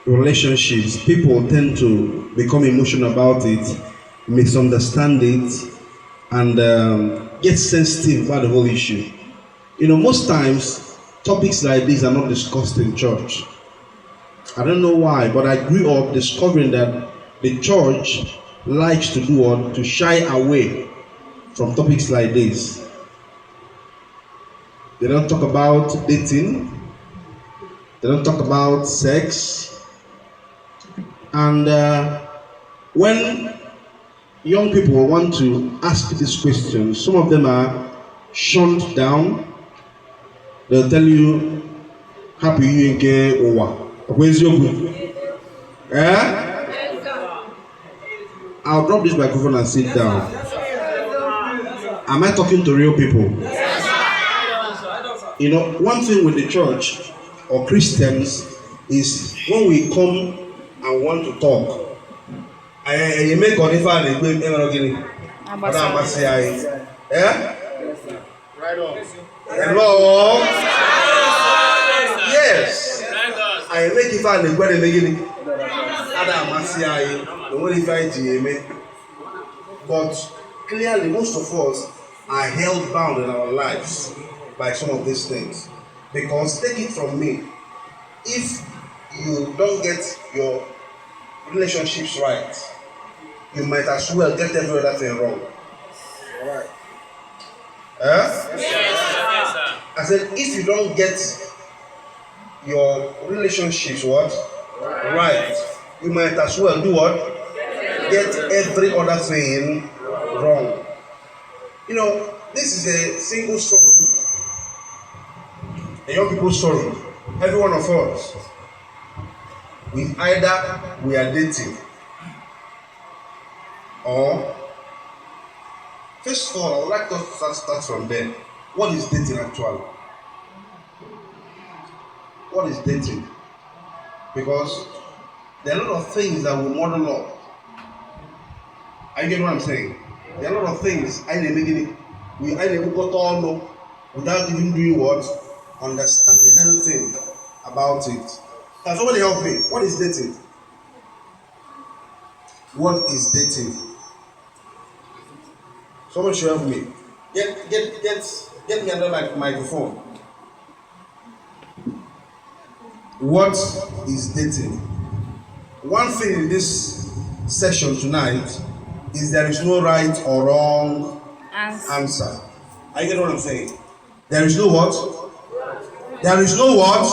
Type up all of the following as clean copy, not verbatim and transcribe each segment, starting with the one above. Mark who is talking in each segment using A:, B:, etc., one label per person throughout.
A: relationships, people tend to become emotional about it, misunderstand it, and get sensitive about the whole issue. Most times topics like these are not discussed in church. I don't know why, but I grew up discovering that the church likes to do what? To shy away from topics like this. They don't talk about dating, they don't talk about sex, and when young people want to ask these questions, some of them are shunned down. They'll tell you, happy you nke ụwa. Where's your good? Eh? I'll drop this microphone and sit down. Am I talking to real people? One thing with the church or Christians is when we come and want to talk, you make on if I right on. Hello? Yes. I make if I but clearly most of us are held bound in our lives by some of these things. Because take it from me, if you don't get your relationships right, you might as well get every other thing wrong. Alright. Yes, sir. I said if you don't get your relationships right, you might as well do what? Get every other thing wrong. This is a single story. A young people's story. Every one of us. Either we are dating or first of all, I would like to start from there. What is dating actually? What is dating? Because there are a lot of things that we model up. I get what I'm saying? There are a lot of things I never got all know without even doing what? Understanding anything about it. Can somebody help me? What is dating? What is dating? Someone should help me. Get me under my microphone. What is dating? One thing in this session tonight is there is no right or wrong answer. I get what I'm saying? There is no what? There is no what?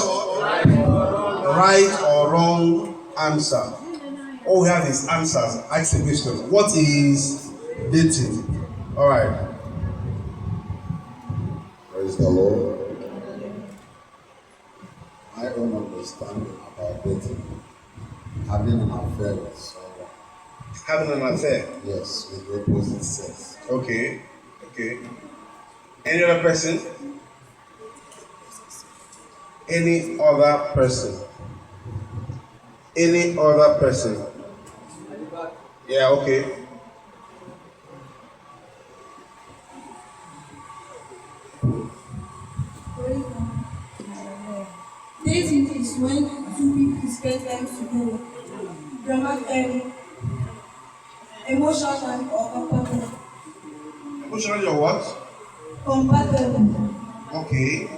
A: Right or wrong answer. All we have is answers. Ask the question. What is dating? Alright.
B: Praise the Lord. My own understanding about dating, having an affair with someone.
A: Having an affair?
B: Yes, with the opposite sex.
A: Okay. Any other person? Any other person? Any other person? Yeah, okay.
C: Dating is when two people spend time together, emotionally or compatible.
A: Emotionally or what?
C: Compatible.
A: Okay.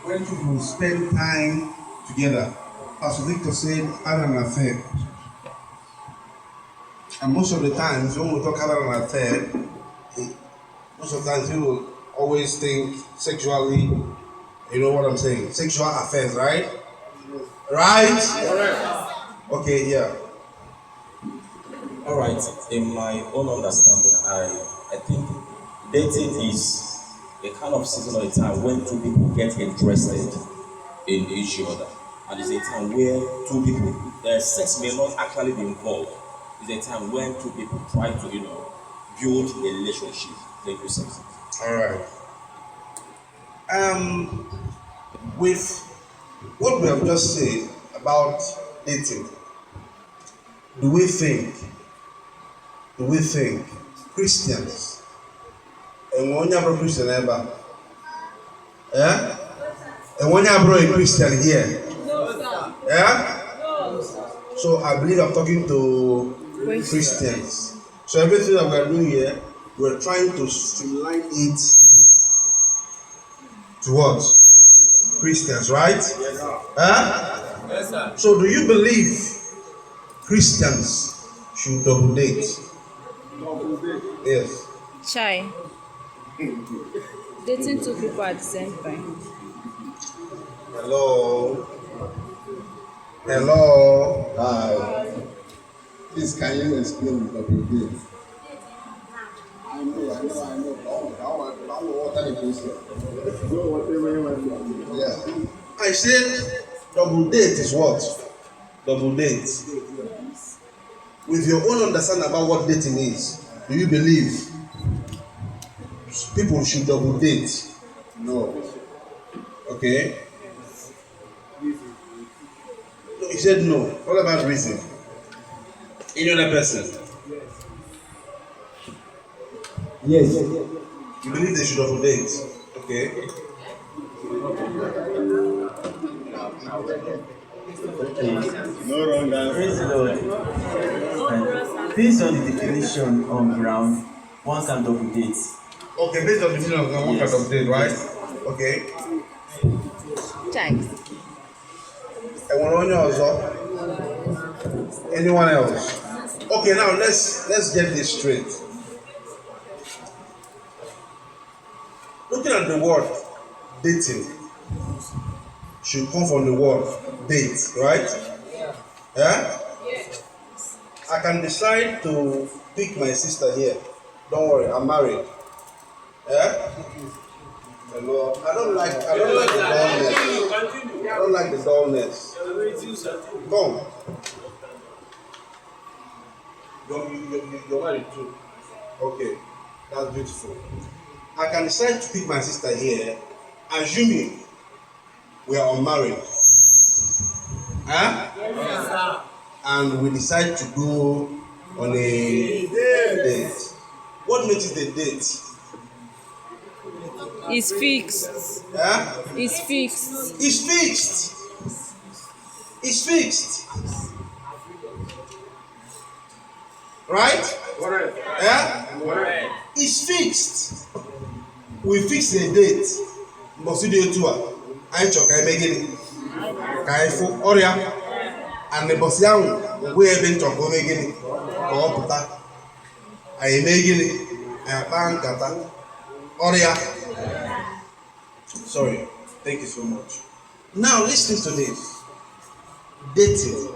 A: When people spend time together, Pastor Victor said, having an affair. And most of the times, when we talk about an affair, most of the times people always think sexually. You know what I'm saying? Sexual affairs, right? Right? Okay, yeah.
D: All right. In my own understanding, I think dating is a kind of season or a time when two people get interested in each other, and it's a time where two people, their sex may not actually be involved. It's a time when two people try to, build a relationship. Thank you, sir.
A: All right. With what we have just said about dating, do we think Christians and one other Christian ever? Yeah? And one other Christian here? Yeah? So I believe I'm talking to Christians. So everything that we're doing here, we're trying to streamline it to what? Christians, right? Huh?
E: Yes, sir.
A: So do you believe Christians should double date? Yes.
F: Chai. Dating two people at the same time.
A: Hello. Hello.
B: Hi. Please, can you explain the double date? I know. I know what kind of question. Yeah.
A: I said double date is what? Double date. With your own understanding about what dating is, do you believe people should double date?
B: No.
A: Okay. No, he said no. What about reason? Any other person?
E: Yes.
A: You believe they should double date? Okay.
B: No wrong
E: Praise the Lord. Based on the definition on ground, one can double date.
A: Okay, based on the definition of one kind of date, right? Okay.
F: Chai.
A: Anyone else? Okay, now let's get this straight. Looking at the word dating should come from the word date, right? Yeah? I can decide to pick my sister here. Don't worry, I'm married. Yeah? Hello. I don't like the dullness. I don't like the dullness. Come. You're married too. Okay, that's beautiful. I can decide to pick my sister here, assuming we are unmarried. Huh?
E: Yes, sir.
A: And we decide to go on a date. What makes it a date?
F: It's fixed.
A: Huh?
F: It's fixed.
A: It's fixed. It's fixed. Right? Yeah? It's fixed. We fix a date. But see the tour. I check I make it. Kaifu Oria. And the boss young we have been to make it. Or puta. I make it. I bank kata. Oria. Sorry. Thank you so much. Now listen to this. Dating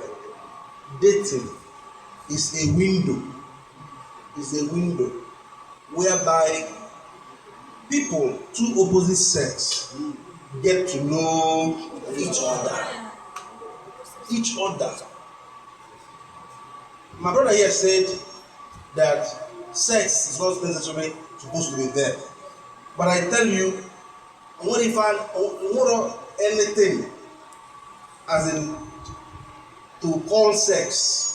A: is a window. Is a window whereby people, two opposite sex, get to know each other. Each other. My brother here said that sex is not necessarily supposed to be there. But I tell you, what if anything as in to call sex,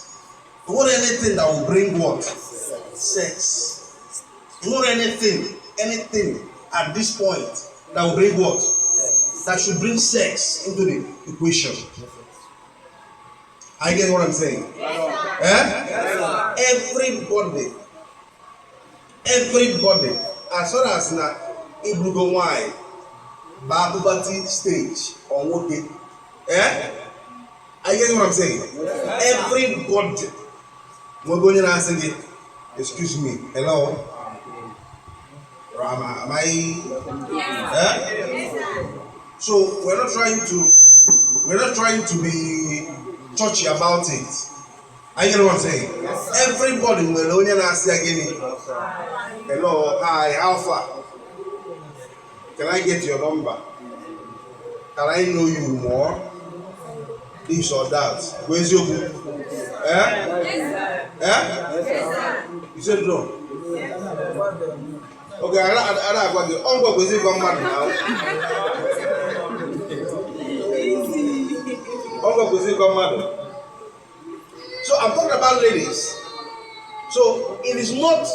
A: what anything that will bring what? Sex. Not anything at this point that will bring what? That should bring sex into the equation. I get what I'm saying? Everybody, as far as na Ibrugo wine, Babubati stage or what day, I get what I'm saying? Everybody, we're going to answer it. Excuse me, hello? Am I? So we're not trying to be touchy about it. I get what I'm saying? Everybody will only ask again. Hello, hi, how far? Can I get your number? Can I know you more? This or that. Where's your book? You said no. Okay, I got the uncle was even mad now. Uncle was even mad. So I'm talking about ladies. So it is not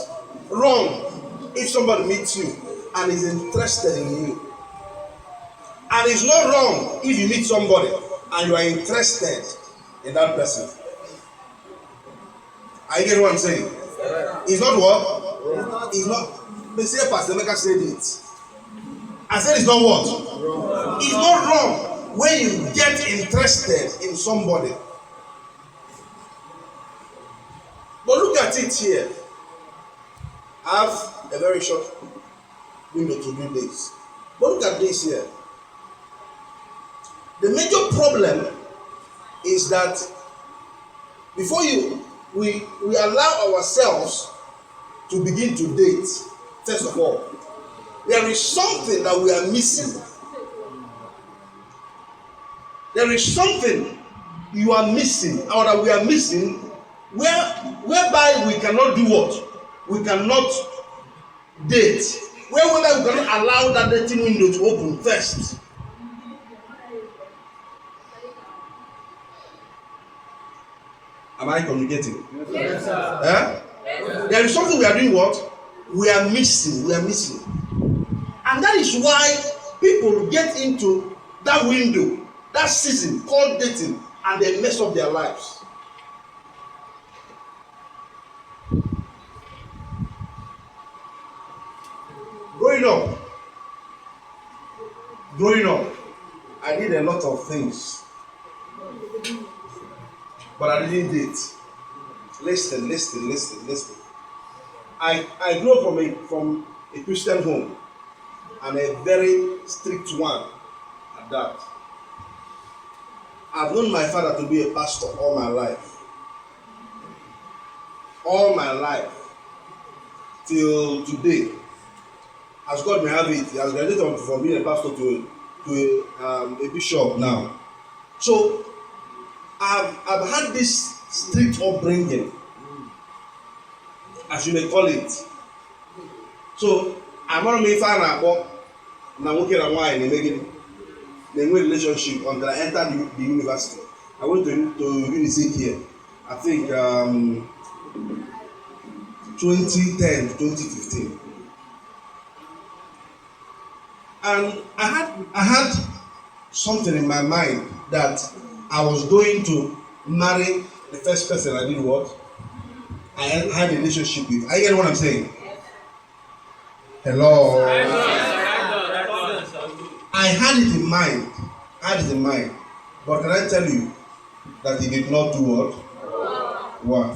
A: wrong if somebody meets you and is interested in you. And it's not wrong if you meet somebody and you are interested in that person. Are you getting what I'm saying? It's not what? It's not. They say Pastor Mecca said it. I said it's not what? It's not wrong when you get interested in somebody. But look at it here. I have a very short window to do this. But look at this here. The major problem is that before we allow ourselves to begin to date, first of all, there is something that we are missing. There is something you are missing, or that we are missing, whereby we cannot do what? We cannot date. Whereby we cannot allow that dating window to open first. Am I communicating?
B: Yes, sir.
A: Eh? There is something we are doing what? We are missing. We are missing. And that is why people get into that window, that season called dating, and they mess up their lives. Growing up, I did a lot of things, but I didn't date. Listen. I grew up from a Christian home, and a very strict one at that. I've known my father to be a pastor all my life. All my life. Till today. As God may have it, he has graduated from being a pastor to a bishop now. So I've had this strict upbringing, as you may call it. So I'm not me fan about na nwoke na nwaanyị na-enwe relationship until I entered the university. I went to UNIZIK here, I think 2010 to 2015. And I had something in my mind that I was going to marry the first person I did what? I had a relationship with. Are you getting what I'm saying? Hello. I had it in mind. But can I tell you that he did not do what? What?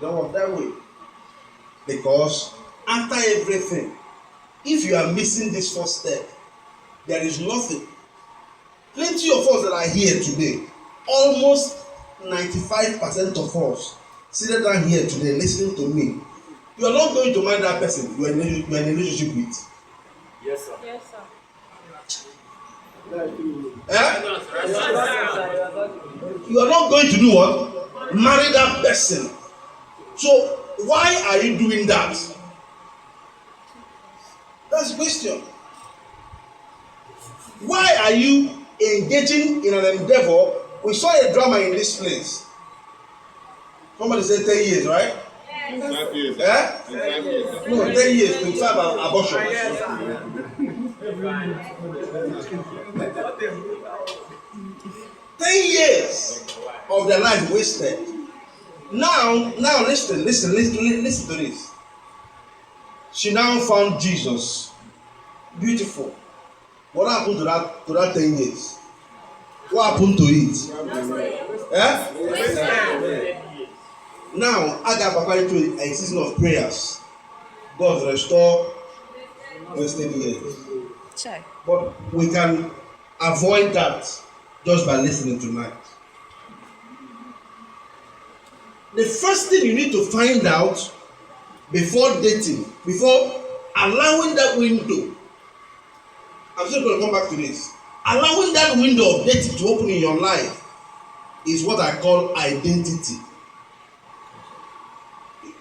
A: Don't work that way. Because after everything, if you are missing this first step, there is nothing. Plenty of us that are here today, almost 95% of us seated down here today listening to me, you are not going to marry that person you are in a relationship with.
F: Yes, sir.
A: Eh? You are not going to do what? Marry that person. So why are you doing that? That's the question. Why are you engaging in an endeavor? We saw a drama in this place. Somebody said 10 years, right?
B: 5 years.
A: Eh?
B: 5 years.
A: No, 10 years, 25 abortion. 10 years of their life wasted. Now listen to this. She now found Jesus. Beautiful. What happened to that 10 years? What happened to it? Eh? Now, I got back into a season of prayers. God restore wasted years.
F: Chai.
A: But we can avoid that just by listening tonight. The first thing you need to find out before dating, before allowing that window, I'm still going to come back to this. Allowing that window of dating to open in your life is what I call identity.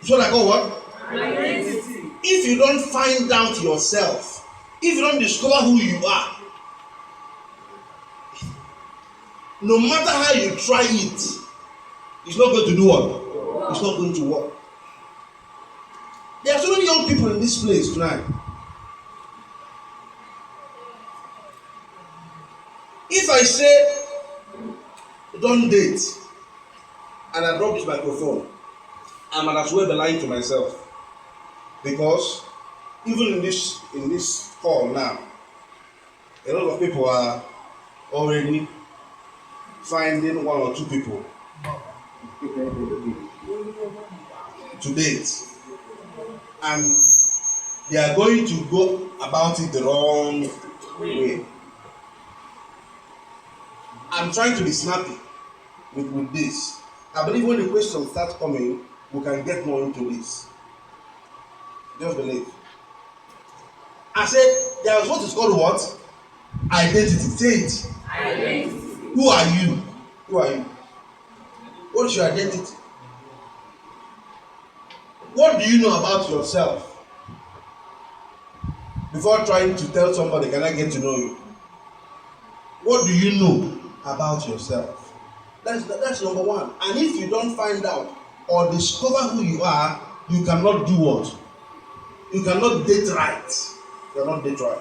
A: It's what I call what? Identity. If you don't find out yourself, if you don't discover who you are, no matter how you try it, it's not going to do what? It's not going to work. There are so many young people in this place tonight. If I say don't date and I drop this microphone, I might as well be lying to myself. Because even in this call now, a lot of people are already finding one or two people to date, and they are going to go about it the wrong way. I'm trying to be snappy with this. I believe when the questions start coming, we can get more into this. Just believe. I said there is what is called what? Identity. Say it.
F: Identity.
A: Who are you? Who are you? What is your identity? What do you know about yourself? Before trying to tell somebody, can I get to know you? What do you know about yourself? That's number one. And if you don't find out or discover who you are, you cannot do what? You cannot date right. You cannot date right.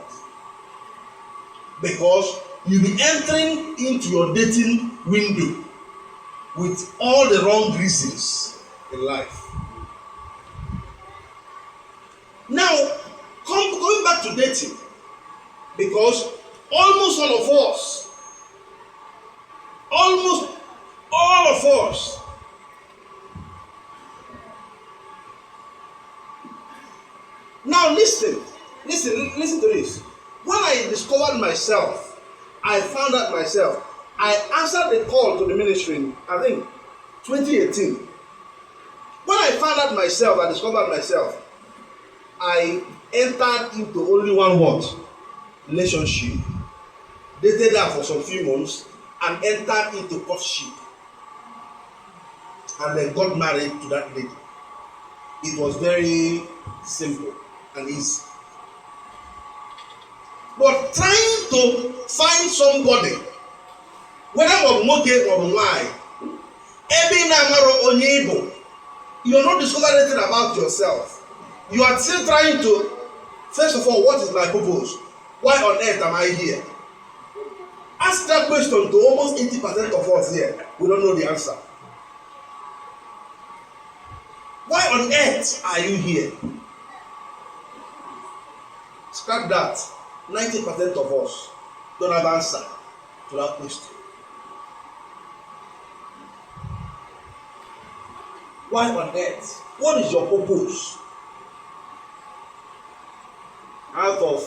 A: Because you'll be entering into your dating window with all the wrong reasons in life. Now, going back to dating, because almost all of us, now listen to this. When I discovered myself, I found out myself, I answered the call to the ministry in, I think, 2018. When I found out myself, I discovered myself, I entered into only one word, relationship, dated her for some few months, and entered into courtship, and then got married to that lady. It was very simple and easy. But trying to find somebody, whether or moke or why, you're not discovering anything about yourself. You are still trying to, first of all, what is my purpose? Why on earth am I here? Ask that question to almost 80% of us here. We don't know the answer. Why on earth are you here? Scrap that. 90% of us don't have answer to that question. Why on earth? What is your purpose? Out of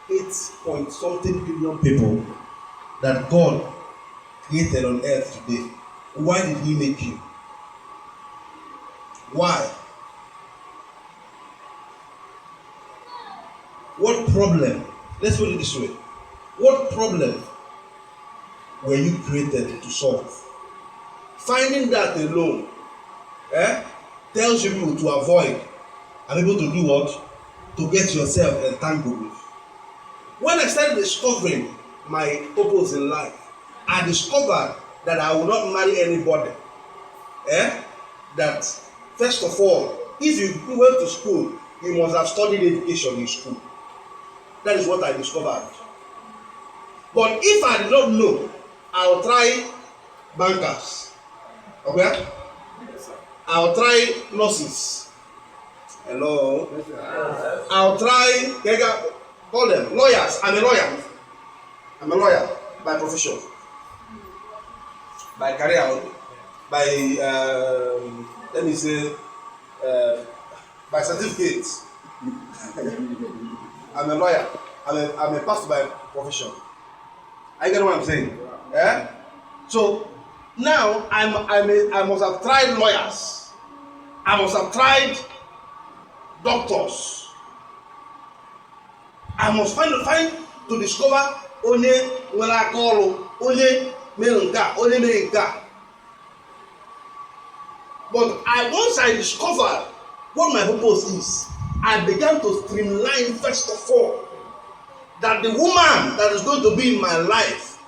A: 8-point-something billion people that God created on earth today, why did He make you? Why? What problem? Let's put it this way. What problem were you created to solve? Finding that alone tells you people to avoid and able to do what? To get yourself entangled with. When I started discovering my purpose in life, I discovered that I will not marry anybody. That first of all, if you went to school, you must have studied education in school. That is what I discovered. But if I did not know, I'll try bankers. Okay? I'll try nurses. Hello? I'll try, call them lawyers. I'm a lawyer. I'm a lawyer by profession. By career. By, let me say, by certificates. I'm a lawyer. I'm a pastor by profession. I get what I'm saying? Yeah? So now I must have tried lawyers. I must have tried doctors. I must find to discover only when I call only menka, only menka. But once I discovered what my purpose is, I began to streamline first of all that the woman that is going to be in my life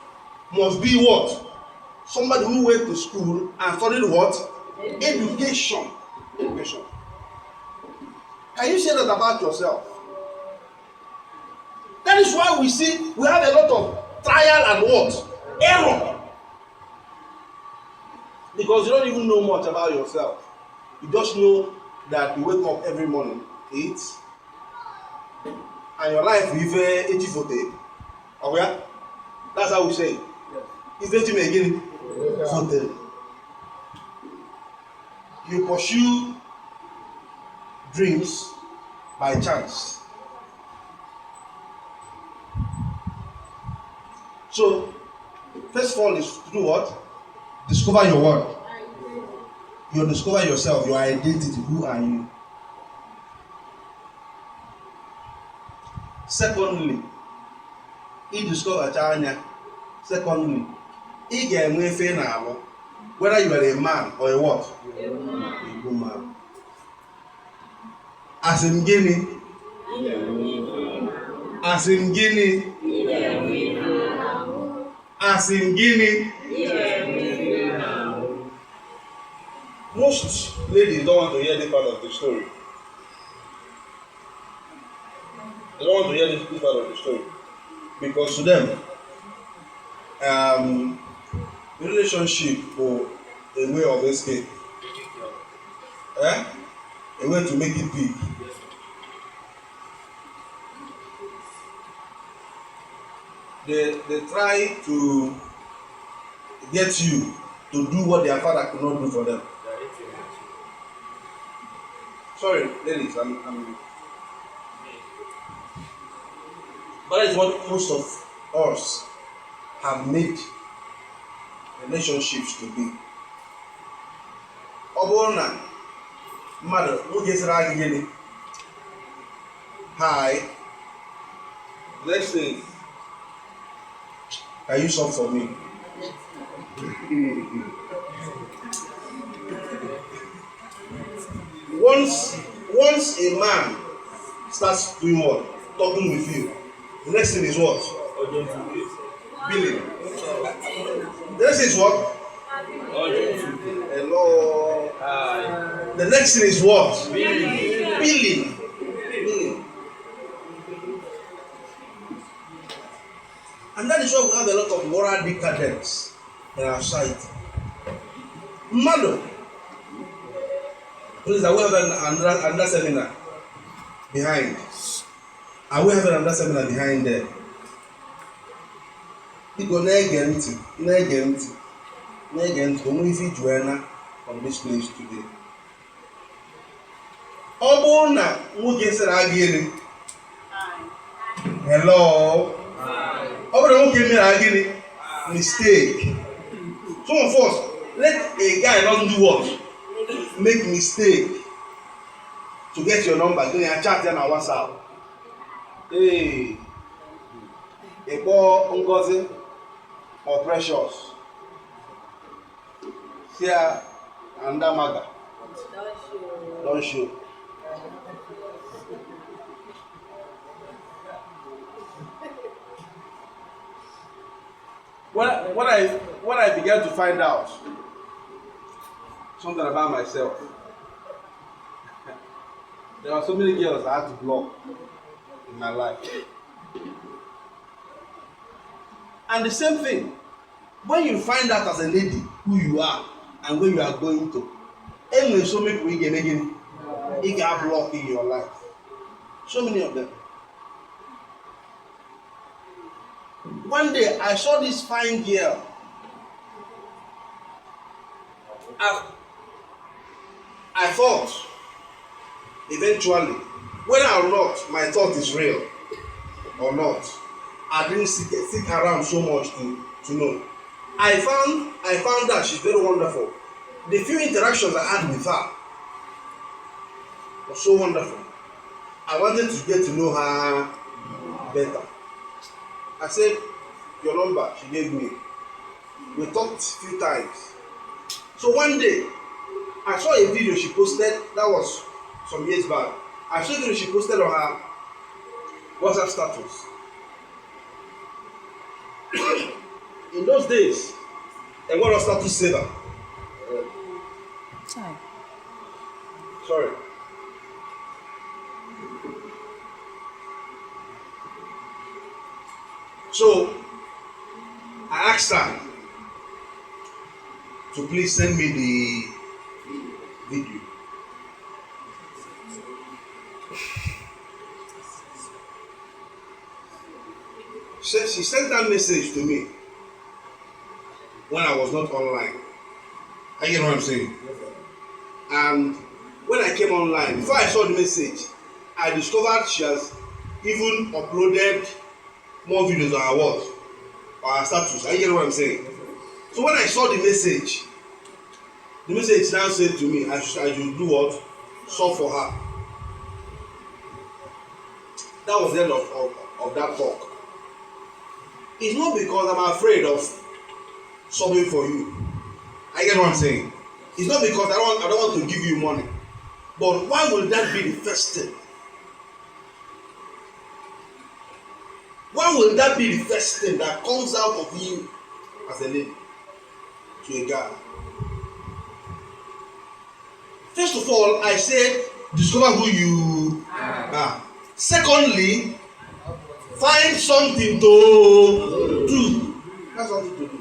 A: must be what? Somebody who went to school and studied what? Education. Education. Can you say that about yourself? That is why we have a lot of trial and what? Error Because you don't even know much about yourself. You just know that you wake up every morning, eat, and your life is very 80-40. Oh yeah? That's how we say it. It's 80 again. 40. You pursue dreams by chance. So, first of all is to do what? Discover your what? You discover yourself, your identity. Who are you? Secondly, you discover China. Secondly, you get a fair now, whether you are a man or a what? A woman. As in Guinea. As in Guinea. As in Guinea. Most ladies don't want to hear this part of the story. They don't want to hear this part of the story. Because to them, relationship or a way of escape. A way to make it big. They try to get you to do what their father could not do for them. Sorry, ladies, I'm but that is what most of us have made relationships to be. Ọ bụrụ na mmadụ nwoke sịrị agị gịnị? Hi, next thing, can you solve for me? Once a man starts doing what? Talking with you, the next thing is what? Billing. The next thing is what? Hello. The next thing is what? Billing. And that is why we have a lot of moral decadence in our society. Mother, please, I will have another seminar behind. I will have another seminar behind there. People na-ege ntị, onwe ife Joanna from this place today. Ọ bụrụ na nwoke sịrị agị ere, hello. Ọ bụrụ na nwoke mere agị mistake. Some of us, let a guy not do what? Make mistake to get your number. Then you chat on WhatsApp. Hey, a boy Ngozi or Precious. Here and Maga. Don't show. When I began to find out something about myself, there are so many girls I had to block in my life. And the same thing, when you find out as a lady who you are and where you are going to, anyway, so many people you get blocked in your life. So many of them. One day I saw this fine girl. I thought eventually, whether or not my thought is real or not, I didn't seek around so much to know. I found that she's very wonderful. The few interactions I had with her was so wonderful. I wanted to get to know her better. I said, your number, she gave me. We talked a few times. So one day, I saw a video she posted, that was some years back. I saw a video she posted on her WhatsApp status. In those days, and what was status saver? Sorry. So I asked her to please send me the video. She sent that message to me when I was not online. I get what I'm saying? And when I came online, before I saw the message, I discovered she has even uploaded more videos on her what? On her status. I get what I'm saying? So when I saw the message now said to me, I should do what? Solve for her. That was the end of that talk. It's not because I'm afraid of solving for you. I get what I'm saying? It's not because I don't want to give you money. But why will that be the first thing? Why will that be the first thing that comes out of you as a lady to a guy? First of all, I said discover who you are. Secondly, find something to do. That's something to do.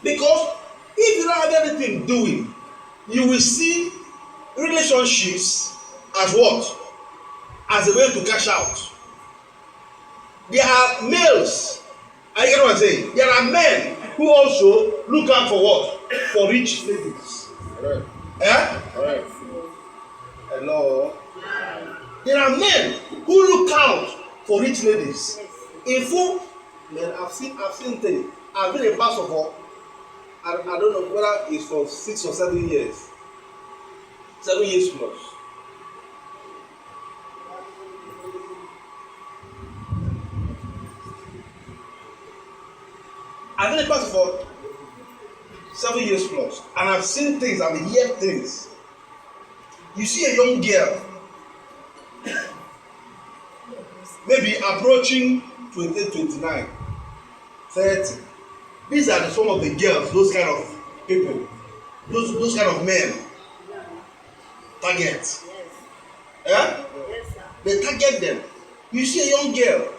A: Because if you don't have anything doing, you will see relationships as what? As a way to cash out. There are males, I get what I'm saying. There are men who also look out for what? For rich ladies.
B: Alright.
A: Eh?
B: Alright.
A: Hello. There are men who look out for rich ladies. In full, man, I've seen things. I've been a pastor for I don't know whether it's for 6 or 7 years. 7 years plus. I've been a pastor for 7 years plus, and I've seen things, I've heard things. You see a young girl, maybe approaching 28, 29, 30. These are some of the girls, those kind of people, those kind of men target. Yeah? They target them. You see a young girl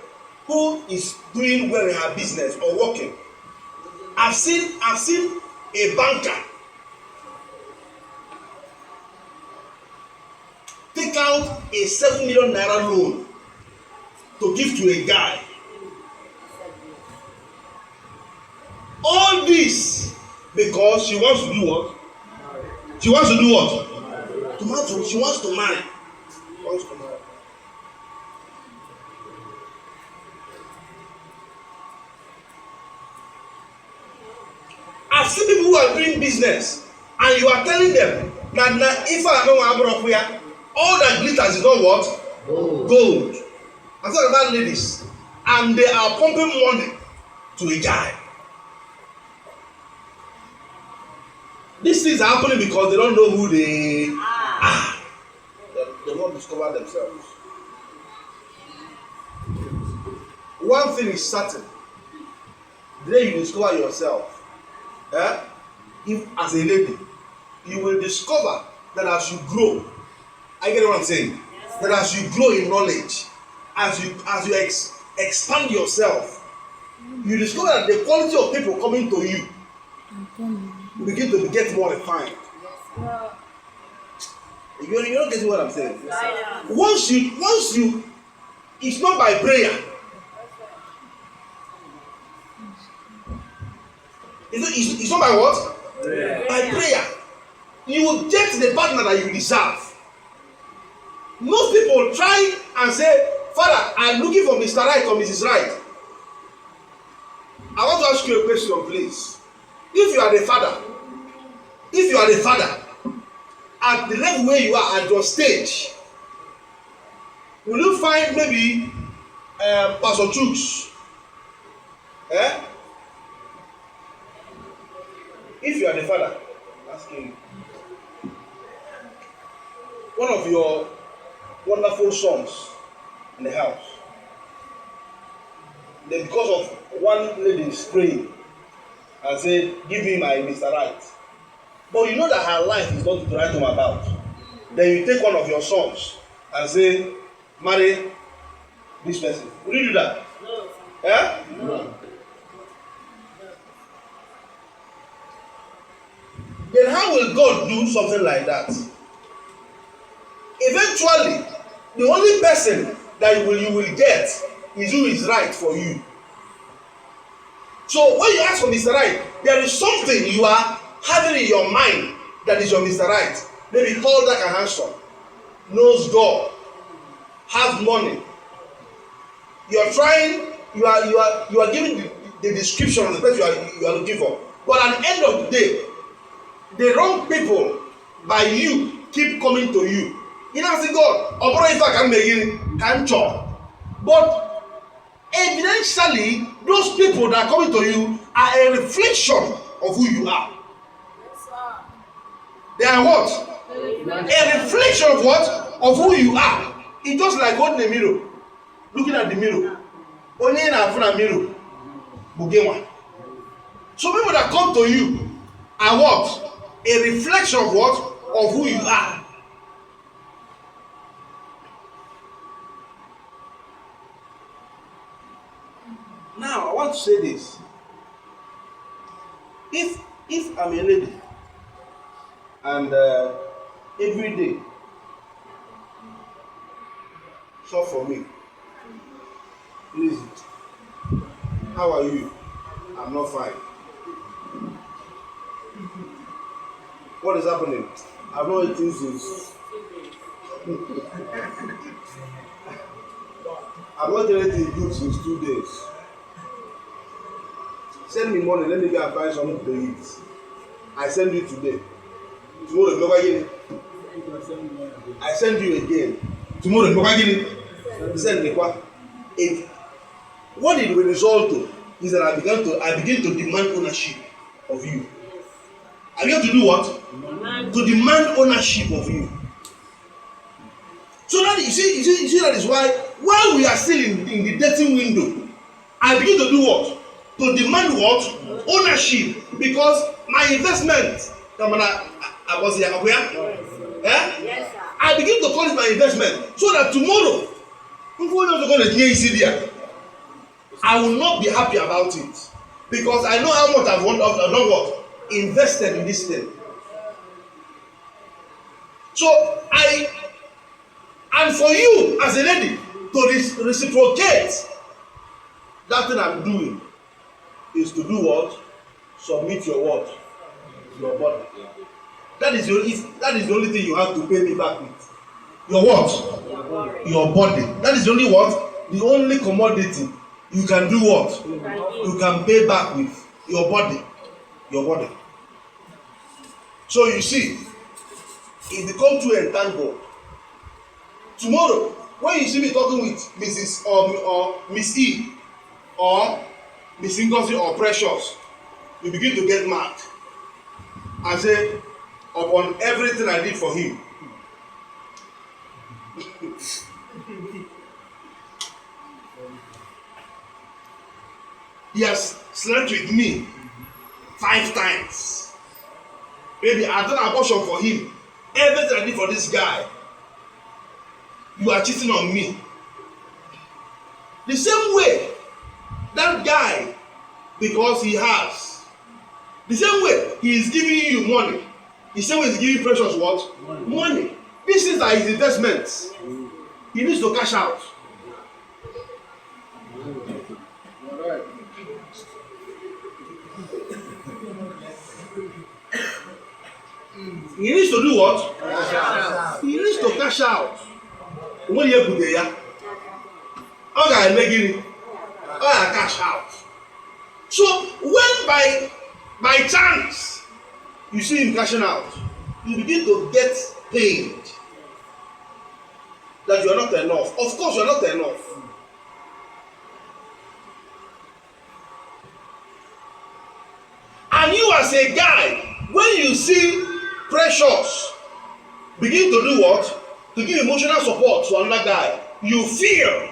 A: who is doing well in her business or working. I've seen a banker take out a 7 million naira loan to give to a guy. All this because she wants to do what? She wants to do what? She wants to marry. She wants to marry. I've seen people who are doing business and you are telling them that if I don't want to all that glitters is not what? Gold. I'm talking about ladies. And they are pumping money to a guy. These things are happening because they don't know who they are. They won't discover themselves. One thing is certain. The day you discover yourself, if as a lady, you will discover that as you grow, I get what I'm saying? That as you grow in knowledge, as you expand yourself, you discover that the quality of people coming to you will begin to get more refined. You're not getting what I'm saying? Once you, it's not by prayer. It's not by what? By prayer. You will get the partner that you deserve. Most people try and say, Father, I'm looking for Mr. Right or Mrs. Right. I want to ask you a question, please. If you are the father, at the level where you are at your stage, will you find maybe Pastor Chooks? If you are the father, ask him. One of your wonderful sons in the house. Then because of one lady praying and said, give me my Mr. Right. But you know that her life is not to write home about. Then you take one of your sons and say, marry this person. Will you do that? No. Yeah? No. do something like that, eventually the only person that you will get is who is right for you. So when you ask for Mr. Right, there is something you are having in your mind that is your Mr. Right. Maybe tall, dark, and handsome, knows God, has money. You are trying, you are giving the description of the person you are looking for. But at the end of the day, the wrong people by you keep coming to you. You know, say God, if I can make it, can chop. But evidentially, those people that are coming to you are a reflection of who you are. They are what? A reflection of what? Of who you are. It's just like holding a mirror, looking at the mirror. Only in a mirror. So people that come to you are what? A reflection of what? Of who you are. Now I want to say this. If I'm a lady and every day shop for me, please, how are you? I'm not fine. What is happening? I've not eaten since. I've not done anything good since 2 days. Send me money, let me go and find something to eat. I send you today. Tomorrow, go again. I send you again. Tomorrow, go again. Send me what? What it will result to is that I begin to demand ownership of you. I begin to do what? To demand ownership of you. So that you see that is why while we are still in the dating window, I begin to do what? To demand what? Ownership. Because my investment, I was here,
F: Yes, sir.
A: I begin to call it my investment so that tomorrow, I will not be happy about it. Because I know how much I've done what? Invested in this thing. So and for you as a lady to reciprocate that thing I'm doing is to do what? Submit your what? Your body. That is the only thing you have to pay me back with. Your what? Your body. That is the only what? The only commodity you can do what? You can pay back with your body. Your body. So you see, it becomes too entangled. Tomorrow, when you see me talking with Mrs. or Miss E or Miss Ngozi or Precious, you begin to get mad and say, upon everything I did for him, he has slept with me 5 times. Maybe I've done abortion for him. Everything I did for this guy, you are cheating on me. The same way that guy, because he has, the same way he is giving you money, the same way he is giving Precious what? Money. This is his investments. He needs to cash out. He needs to do what? He needs to cash out. When you put there, okay, make it. Cash out. So when by chance you see him cashing out, you begin to get paid that you are not enough. Of course, you are not enough. And you as a guy, when you see Precious begin to do what? To give emotional support to another guy, you feel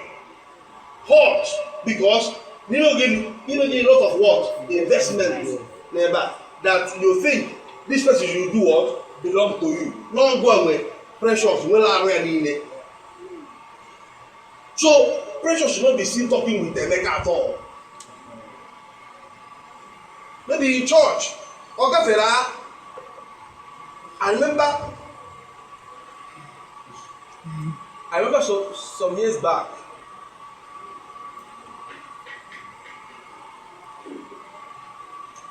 A: hot because you know get a lot of what? Investment never that you think this person should do what? Belong to you. Don't go away. Precious will already. So Precious should not be seen talking with Emeka at all. Maybe in church, Ogafera, I remember some years back.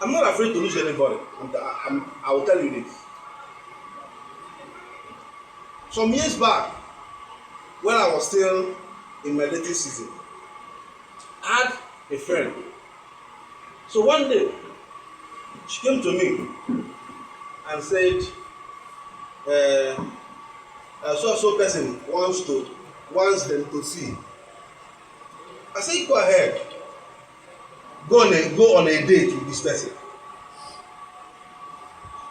A: I'm not afraid to lose anybody. I will tell you this. Some years back, when I was still in my dating season, I had a friend. So one day, she came to me and said, so person wants them to see. I said, go ahead. Go on a date with this person.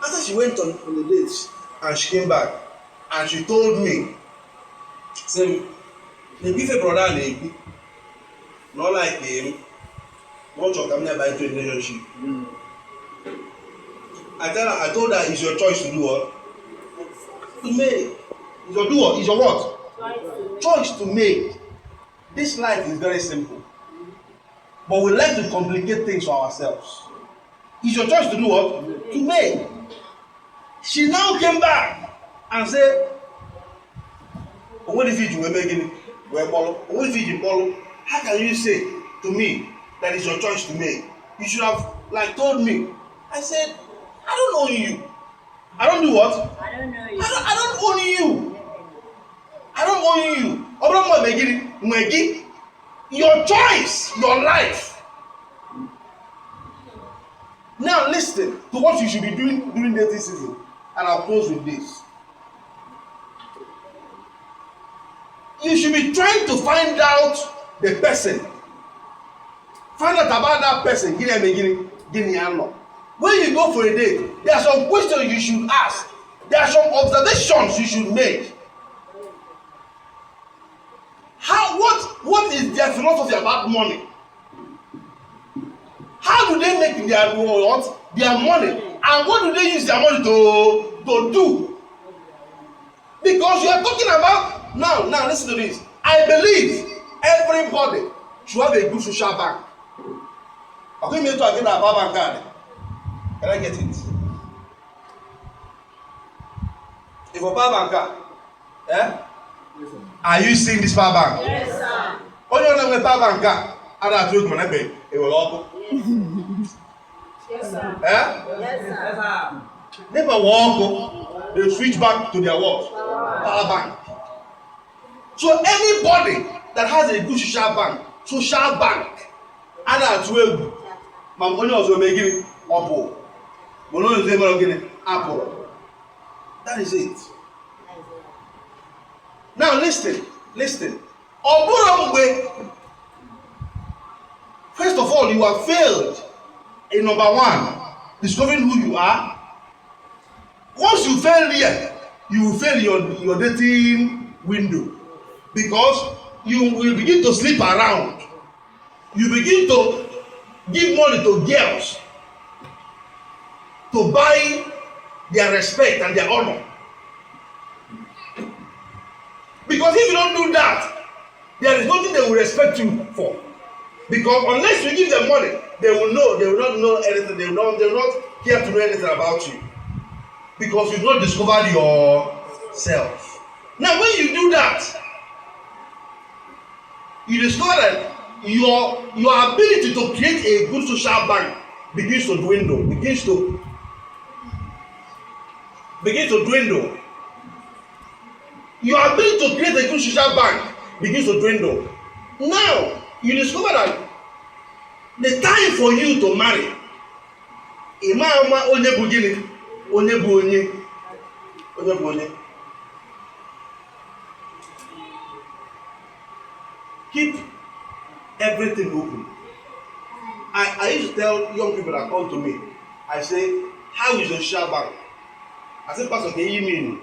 A: After she went on the date and she came back and she told me, say, the beefy brother and not like him, not your coming by into a relationship. I told her it's your choice to do what? To make. It's your do what? It's your what? Choice to make. This life is very simple. But we like to complicate things for ourselves. It's your choice to do what? To make. She now came back and said, what if you were making what if you follow? How can you say to me that it's your choice to make? You should have told me. I said, I don't own you. I don't do what?
F: I don't know you.
A: I don't own you. I don't own you. Your choice, your life. Now listen to what you should be doing during dating season, and I'll close with this. You should be trying to find out the person. Find out about that person. When you go for a date, there are some questions you should ask. There are some observations you should make. What is their philosophy about money? How do they make their money? And what do they use their money to do? Because you are talking about now listen to this. I believe everybody should have a good social bank. Are we meant to get a power bank card? Can I get it? If a power bank card, are you seeing this power bank?
F: Yes, sir.
A: Only on the power bank card, I don't do it. It will all go.
F: Yes, sir.
A: Yes,
F: sir.
A: Never walk. They switch back to their what? Power bank. So anybody that has a good social bank, I don't do it. My money also making Apple. Money is making Apple. That is it. Now listen. First of all, you have failed in number one, discovering who you are. Once you fail here, you will fail your dating window, because you will begin to sleep around. You begin to give money to girls to buy their respect and their honor. Because if you don't do that, there is nothing they will respect you for. Because unless you give them money, they will not know anything. They will not care to know anything about you. Because you've not discovered yourself. Now when you do that, you discover that your ability to create a good social bank begins to dwindle. Your ability to create a good social bank begins to dwindle. Now you discover that the time for you to marry, keep everything open. I used to tell young people that come to me, I say, how is your social bank? I say, Pastor, can you mean?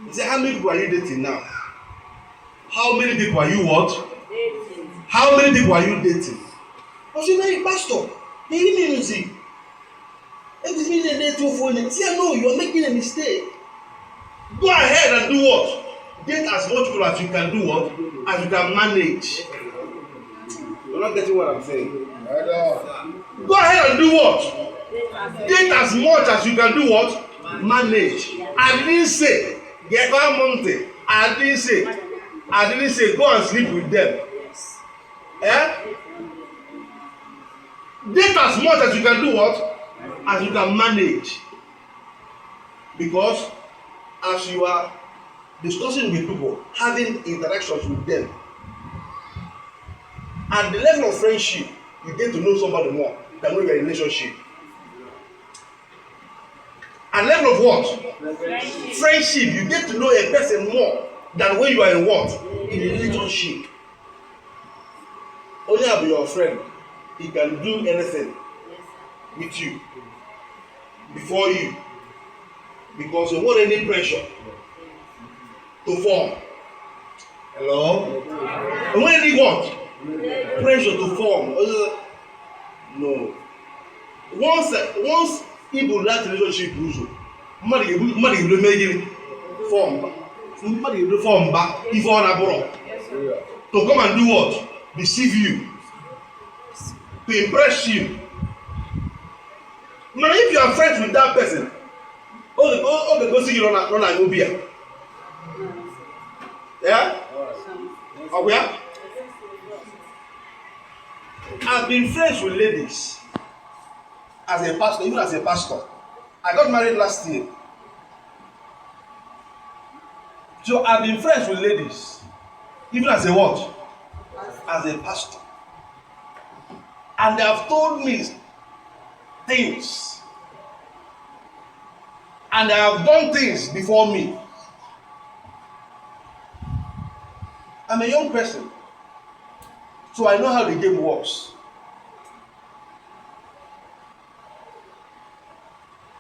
A: He say, how many people are you dating now? How many people are you what?
F: Dating.
A: How many people are you dating? I say, no, Pastor, can you mean music? If this means they date for you, say, no, you are making a mistake. Go ahead and do what? Date as much people as you can do what? As you can manage. You're not getting what I'm saying. Go ahead and do what? Date as much as you can do what? Manage. I didn't say get one month. I didn't say go and sleep with them. Eh? Date as much as you can do what? As you can manage. Because as you are discussing with people, having interactions with them, at the level of friendship, you get to know somebody more than when you're in a relationship. At level of what? Friendship, you get to know a person more than when you are in what? In a relationship. Only have your friend, he can do anything with you, before you, because you want any pressure to form. Hello? And when any what? Pressure to form. No. Once people that relationship lose, money will make it form. Somebody will form back if on abroad. To come and do what? Deceive you. To impress you. Now if you are friends with that person, all the go see you run an obia. Yeah? Or where? I've been friends with ladies as a pastor, even as a pastor. I got married last year. So I've been friends with ladies, even as a what? As a pastor. And they have told me things. And they have done things before me. I'm a young person. So I know how the game works.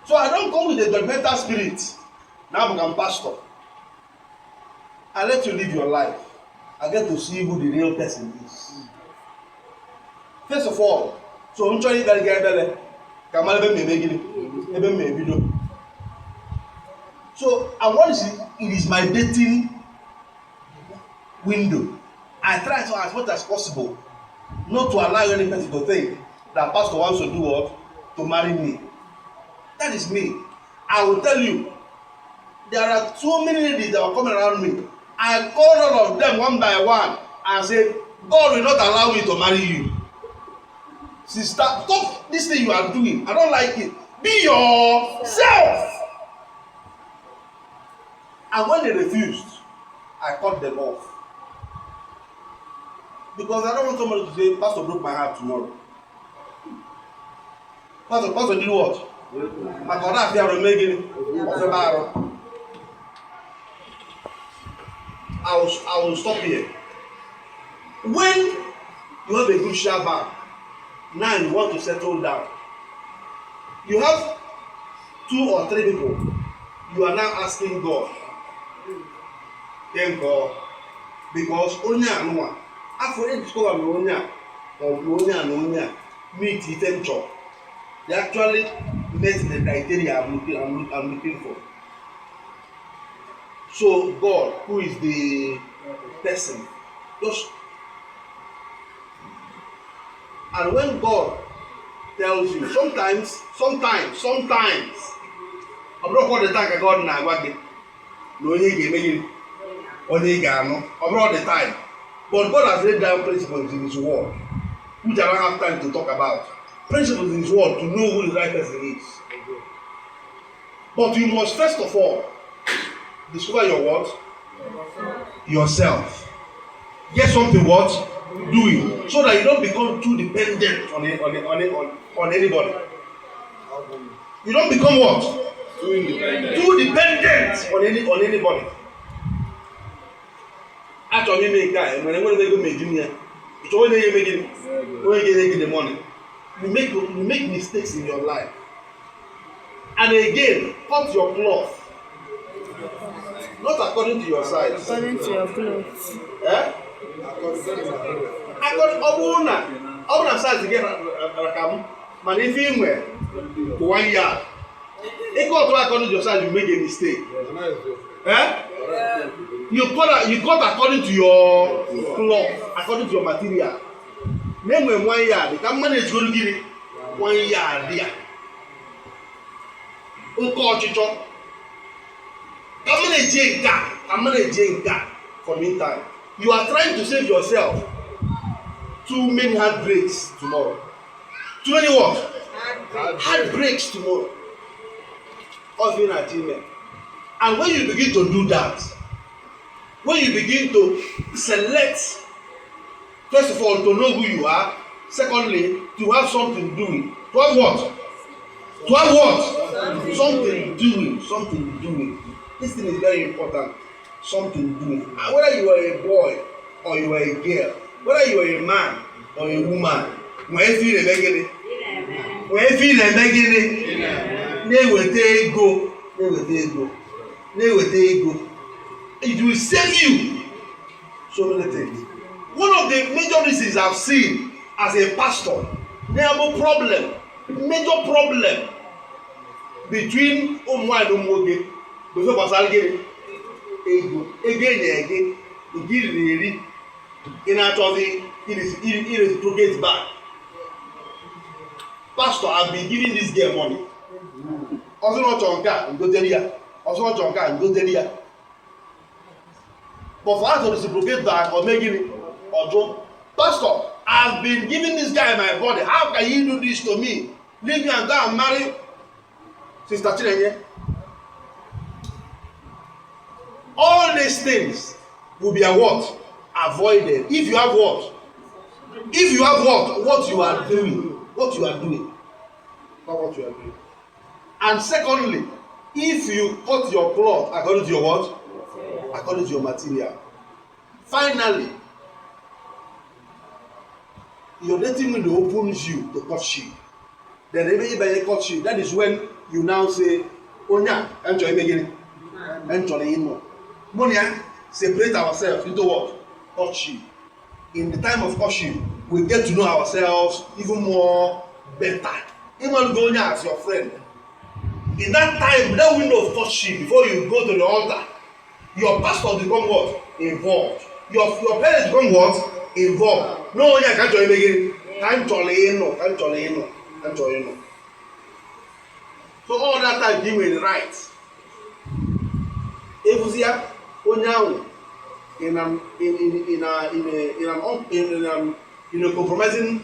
A: So I don't come with a judgmental spirit. Now I'm pastor. I let you live your life. I get to see who the real person is. First of all, so I'm trying to get better. So I want to see it is my dating window. I try to as much as possible not to allow any person to think that pastor wants to do what? To marry me. That is me. I will tell you, there are so many ladies that are coming around me. I called all of them one by one and said, God will not allow me to marry you. Sister, stop this thing you are doing. I don't like it. Be yourself. And when they refused, I cut them off. Because I don't want somebody to say, Pastor broke my heart tomorrow. Pastor did what? I will stop here. When you have a good share bank, now you want to settle down. You have 2 or 3 people. You are now asking God. Thank God. Because only and one. After you discover Onya or Onya and Onya meet the they actually met the criteria I'm looking for. So God, who is the person, just and when God tells you, sometimes, I'm not all the time God na agwa no onye ga-eme onye ga-anụ all the time. But God has laid down principles in His word, which I don't have time to talk about. Principles in His word to know who the right person is. But you must first of all discover your what? Yourself. Get something what? Doing. So that you don't become too dependent on anybody. You don't become what? Too dependent on anybody. Actually, make guy when I'm going to go make junior. It's only you making when you get the money. You make mistakes in your life. And again, cut your cloth. Not according to your size.
G: According to your clothes.
A: Eh? According size again, man, if you wear 1 year, according to your size, you make a mistake. Eh? You cut according to your cloth, according to your material. Name when 1 year, the company is going to give it 1 year there. Come on, for meantime. You are trying to save yourself. Too many heartbreaks tomorrow. Too many what? Heartbreaks tomorrow. Of being achievement. And when you begin to do that, when you begin to select, first of all, to know who you are, secondly, to have something doing. To have what? To have what? Something doing. This thing is very important. Something doing. And whether you are a boy or you are a girl, whether you are a man or a woman, when you feel a it will save you so many things. One of the major reasons I've seen as a pastor, there are major problem between Omo and Omoge before Pastor ego ege igiri in actually it reciprocates back. Pastor, I've been giving this girl money. Also not chonka and go tell ya. Also not chonka and go tell ya. But for her to reciprocate back or making it or drop, Pastor, I've been giving this guy my body. How can you do this to me? Leave me and go and marry Sister Chinenye. All these things will be what? Avoided. If you have what? If you have what? What you are doing. What you are doing. Not what you are doing. And secondly, if you cut your cloth according to your what? According to your material. Finally, your dating window opens you to courtship. Then even by a courtship, that is when you now say, Onya, enjoy beginning. Enjoy in Monia, separate ourselves into what? Courtship. In the time of courtship, we get to know ourselves even more better. Even going as your friend. In that time, that window of courtship, before you go to the altar, your pastor become what? Involved. Your parents become what? Involved. No one can join again. Can't join. So all that time doing right. Ebusia onyawo in a compromising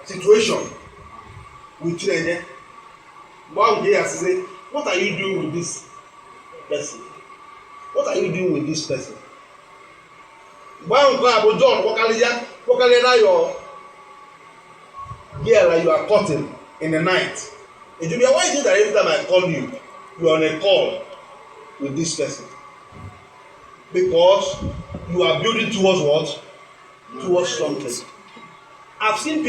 A: situation with Chinenye. One day I say, what are you doing with this person? What are you doing with this person? One go John, Wakalena your girl that you are cutting in the night. It will be why is it that every time I call you, you are on a call with this person? Because you are building towards what? Towards something. I've seen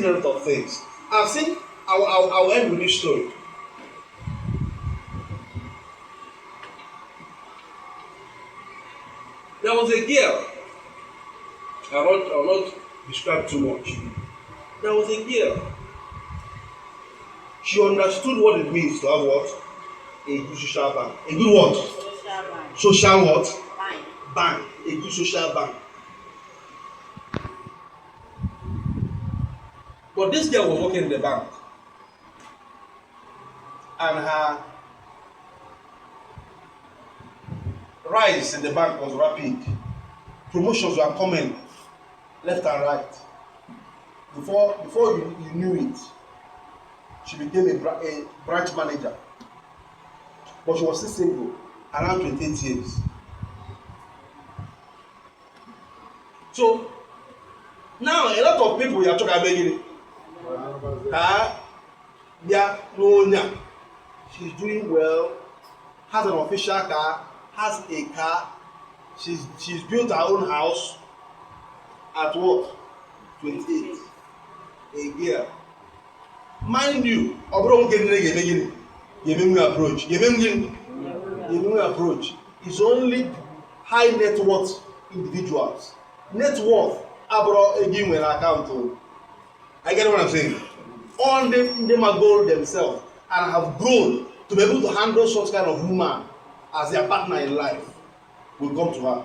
A: a lot of things. I'll end with this story. There was a girl. I will not describe too much. There was a girl. She understood what it means to have what? A good social bank. A good what? Social what? Bank. A good social bank. But this girl was working in the bank. And her rise in the bank was rapid. Promotions were coming left and right. Before you knew it, she became a branch manager. But she was still single, around 28 years. So now a lot of people are talking about it. She's doing well, has an official car, has a car, she's built her own house at what? 28. A girl. Mind you, approach is only high net worth individuals. Net worth abro again when account. I get what I'm saying. All them are goal themselves and have grown to be able to handle such kind of woman as their partner in life will come to her.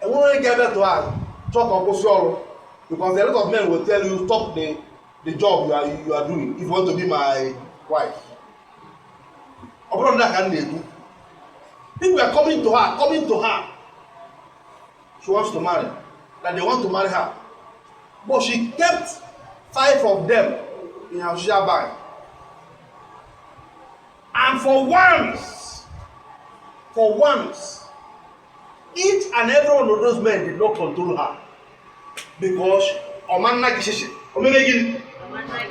A: And when we get back to her, talk about social, because a lot of men will tell you stop the the job you are doing if you want to be my wife. People are coming to her. She wants to marry, that they want to marry her. But she kept 5 of them in her social bag. And for once, each and every one of those men did not control her. Because Omanna Gishishi, Omegini,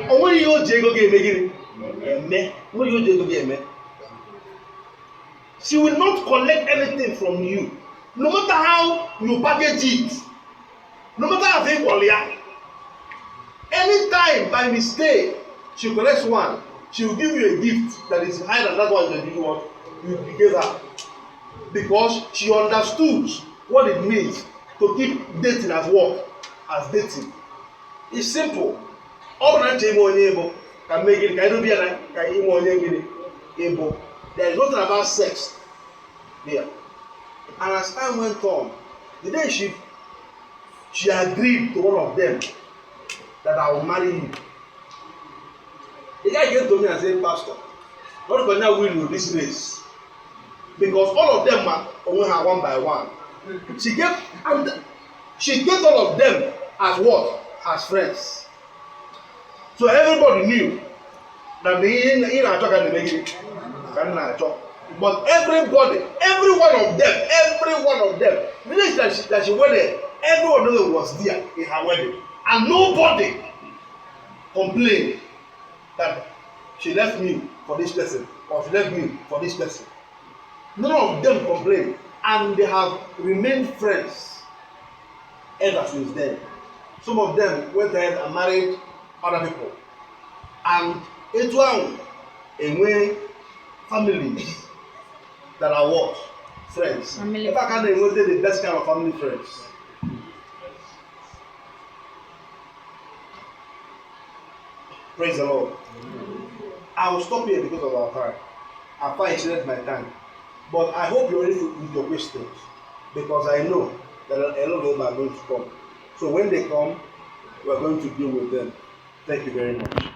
A: Omani yo Jego Gamegini, she will not collect anything from you. No matter how you package it, no matter how they call it, anytime by mistake she collects one, she will give you a gift that is higher than that one that you gave her. Because she understood what it means to keep dating as work, as dating. It's simple. There is nothing about sex there. And as time went on, the day she agreed to one of them that I will marry you. The guy came to me and said, Pastor, not gonna win this race. Because all of them are only her one by one. She gave all of them as what? As friends. So everybody knew that the but every one of them, the day that she went there, everyone of them was there in her wedding. And nobody complained that she left me for this person or she left me for this person. None of them complained, and they have remained friends ever since then. Some of them went ahead and married other people, and it's one away families that are what? Friends. Family. If I can name the best kind of family friends. Praise the Lord. I will stop here because of our time. I've quite extended my time. But I hope you're ready with your questions, because I know that a lot of them are going to come. So when they come, we are going to deal with them. Thank you very much.